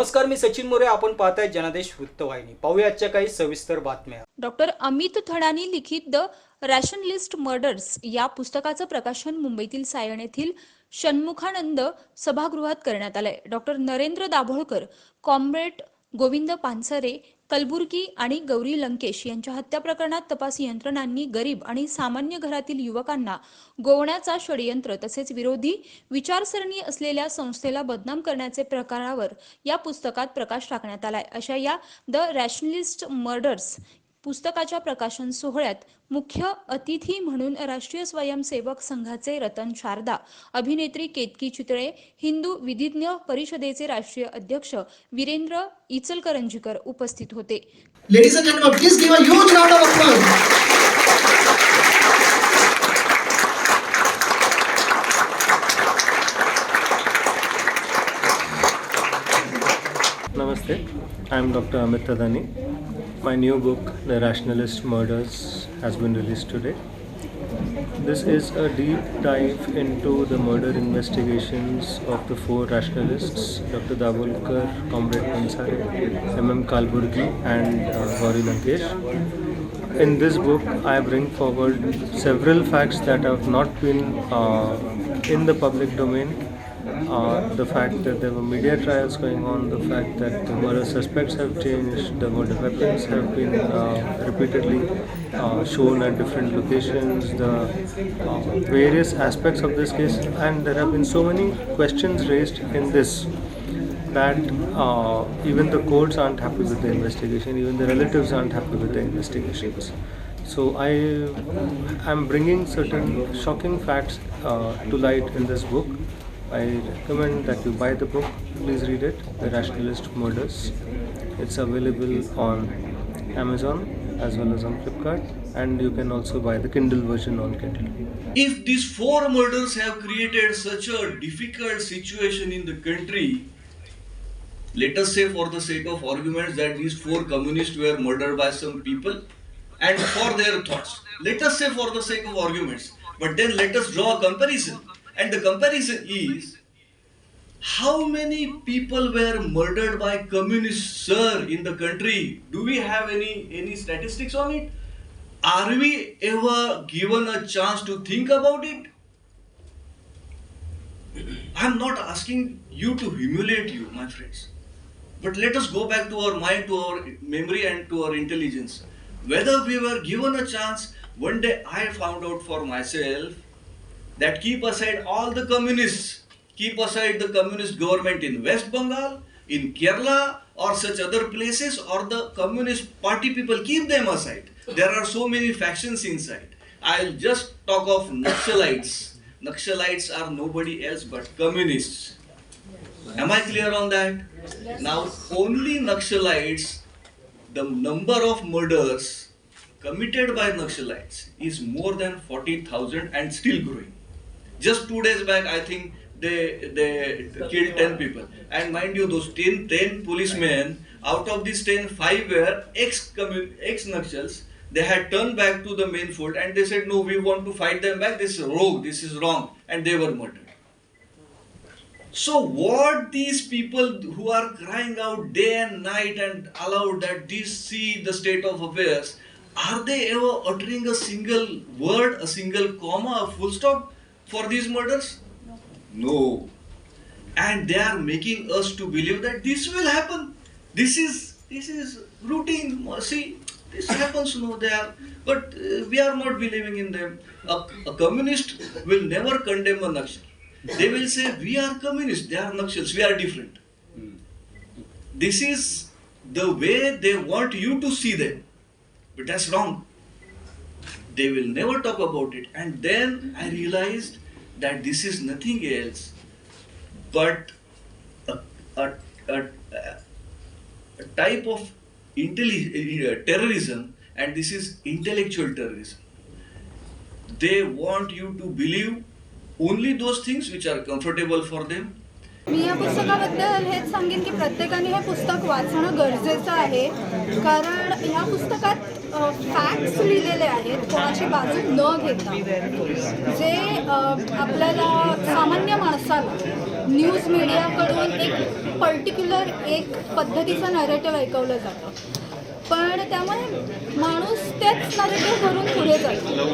नमस्कार, मी सचिन मोरे. आपण पाहताय जनादेश वृत्तवाहिनी. पाहूया आजच्या काही सविस्तर बातम्या. डॉक्टर अमित थडानी लिखित द रॅशनलिस्ट मर्डर्स या पुस्तकाचं प्रकाशन मुंबईतील सायण येथील षण्मुखानंद सभागृहात करण्यात आलंय. डॉक्टर नरेंद्र दाभोळकर, कॉम्रेड गोविंद पानसरे, कलबुर्गी आणि गौरी लंकेश यांच्या हत्या प्रकरणात तपास यंत्रणांनी गरीब आणि सामान्य घरातील युवकांना गोवण्याचा षडयंत्र तसेच विरोधी विचारसरणी असलेल्या संस्थेला बदनाम करण्याचे प्रकारावर या पुस्तकात प्रकाश टाकण्यात आलाय. अशा या द रॅशनलिस्ट मर्डर्स पुस्तकाच्या प्रकाशन सोहळ्यात मुख्य अतिथी म्हणून राष्ट्रीय स्वयंसेवक संघाचे रतन शारदा, अभिनेत्री केतकी चितळे, हिंदू विधिज्ञ परिषदेचे राष्ट्रीय अध्यक्ष वीरेंद्र इचलकरंजीकर उपस्थित होते. Ladies and gentlemen, please give a huge round of applause. Namaste, I am Dr. Amit Thadani. My new book, The Rationalist Murders, has been released today. This is a deep dive into the murder investigations of the four rationalists, Dr. Davolkar, Comrade Pansare, M.M. Kalburgi and Gauri Lankesh. In this book, I bring forward several facts that have not been in the public domain. The fact that there were media trials going on, the fact that the murder suspects have changed, the murder weapons have been repeatedly shown at different locations, the various aspects of this case, and there have been so many questions raised in this that even the courts aren't happy with the investigation, even the relatives aren't happy with the investigations. So I am bringing certain shocking facts to light in this book. I recommend that you buy the book. Please read it, The Rationalist Murders. It's available on Amazon as well as on Flipkart, and you can also buy the Kindle version on Kindle. If these four murders have created such a difficult situation in the country, let us say for the sake of arguments that these four communists were murdered by some people and for their thoughts. Let us say for the sake of arguments, but then let us draw a comparison. And the comparison is, how many people were murdered by communists, sir, in the country? Do we have any statistics on it? Are we ever given a chance to think about it? I'm not asking you to humiliate you, my friends. But let us go back to our mind, to our memory and to our intelligence. Whether we were given a chance, one day I found out for myself that keep aside all the communists, keep aside the communist government in West Bengal, in Kerala or such other places, or the communist party people, keep them aside. There are so many factions inside. I'll just talk of Naxalites. Naxalites are nobody else but communists. Am I clear on that? Now only Naxalites, the number of murders committed by Naxalites is more than 40,000 and still growing. Just 2 days back, I think they killed 10 people. And mind you, those 10 policemen, out of these 10, 5 were ex-Naxals. They had turned back to the main fold and they said, no, we want to fight them back. This is rogue, this is wrong. And they were murdered. So what these people who are crying out day and night and allowed that this see the state of affairs, are they ever uttering a single word, a single comma, a full stop for these murders? No. And they are making us to believe that this will happen. This is routine. See, this happens. No, they are. But we are not believing in them. A communist will never condemn a Nakshal. They will say, we are communists, they are Nakshals, we are different. This is the way they want you to see them. But that's wrong. They will never talk about it. And then I realized that this is nothing else but a type of terrorism, and this is intellectual terrorism. They want you to believe only those things which are comfortable for them. मी या पुस्तकाबद्दल हेच सांगेन की प्रत्येकाने हे पुस्तक वाचणं गरजेचं आहे, कारण ह्या पुस्तकात फॅक्ट्स लिहिलेले आहेत कोणाची बाजू न घेता, जे आपल्याला सामान्य माणसाला न्यूज मीडियाकडून एक पर्टिक्युलर एक पद्धतीचं नरेटिव्ह ऐकवलं जातं, पण त्यामुळे माणूस तेच नरेटिव्ह करून पुढे जातो.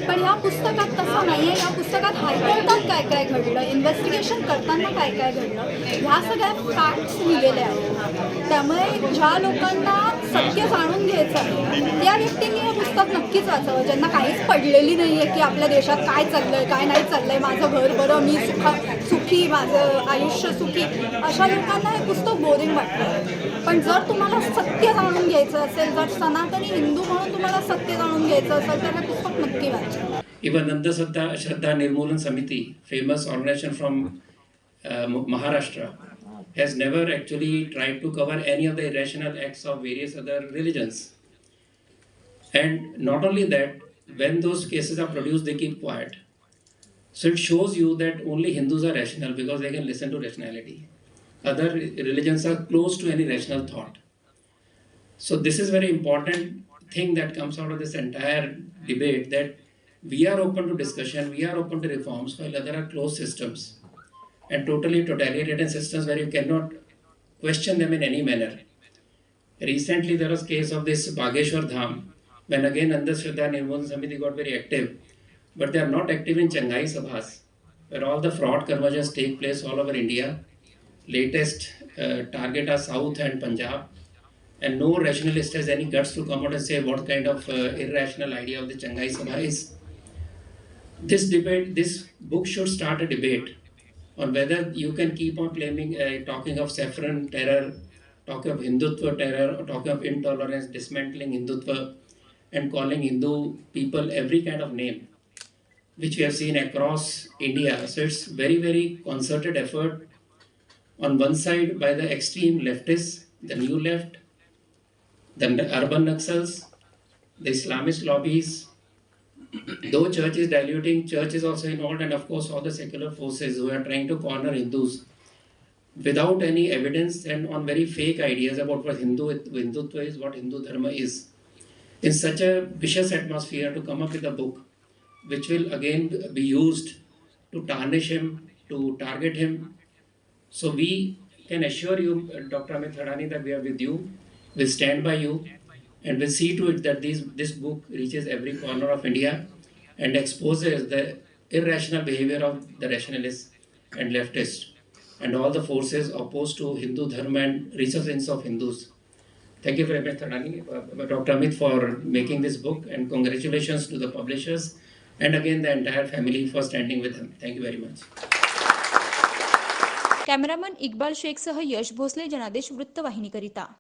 पण ह्या पुस्तकात तसं नाही आहे. या पुस्तकात हायकोर्टात काय काय घडलं, इन्व्हेस्टिगेशन करताना काय काय घडलं, ह्या सगळ्या फॅक्ट्स लिहिलेल्या आहेत. त्यामुळे ज्या लोकांना सत्य जाणून घ्यायचं आहे त्या व्यक्तींनी हे पुस्तक नक्कीच वाचावं, ज्यांना काहीच पडलेली नाही आहे की आपल्या देशात काय चाललं आहे काय नाही चाललं आहे, माझं घर बरं, मी सुखी, माझं आयुष्य सुखी, अशा लोकांना हे पुस्तक बोरिंग वाटतं. पण जर तुम्हाला सत्य जाणून घ्यायचं असेल, जर सनातनी हिंदू म्हणून तुम्हाला सत्य जाणून घ्यायचं असेल तर हे पुस्तक नक्की वाचा. Even Shraddha Nirmulan Samiti, famous organization from Maharashtra, has never actually tried to cover any of the irrational acts of various other religions. And not only that, when those cases are produced, they keep quiet. So it shows you that only Hindus are rational because they can listen to rationality. Other religions are closed to any rational thought. So this is very important thing that comes out of this entire debate, that we are open to discussion, we are open to reforms, while other are closed systems and totally totalitarian systems where you cannot question them in any manner. Recently there was case of this Bageshwar Dham, when again Shraddha Nirmulan Samiti got very active, but they are not active in Changai Sabhas, where all the fraud conversions take place all over India. Latest target are South and Punjab, and no rationalist has any guts to come out and say what kind of irrational idea of the Changai Sabha is. This book should start a debate on whether you can keep on claiming, talking of saffron terror, talking of Hindutva terror, or talking of intolerance, dismantling Hindutva, and calling Hindu people every kind of name, which we have seen across India. So it's very, very concerted effort on one side by the extreme leftists, the new left, the urban Naxals, the Islamist lobbies. Though church is diluting, church is also involved, and of course all the secular forces who are trying to corner Hindus without any evidence and on very fake ideas about what Hindutva is, what Hindu Dharma is. In such a vicious atmosphere, to come up with a book which will again be used to tarnish him, to target him. So we can assure you, Dr. Amit Thadani, that we are with you, will stand by you, and will see to it that this book reaches every corner of India and exposes the irrational behavior of the rationalists and leftists and all the forces opposed to Hindu Dharma and resurgence of Hindus. Thank you very much, Thadani, Dr. Amit, for making this book, and congratulations to the publishers and again the entire family for standing with him. Thank you very much. Cameraman Iqbal शेखसह यश भोसले, जनादेश वृत्तवाहिनीकरिता.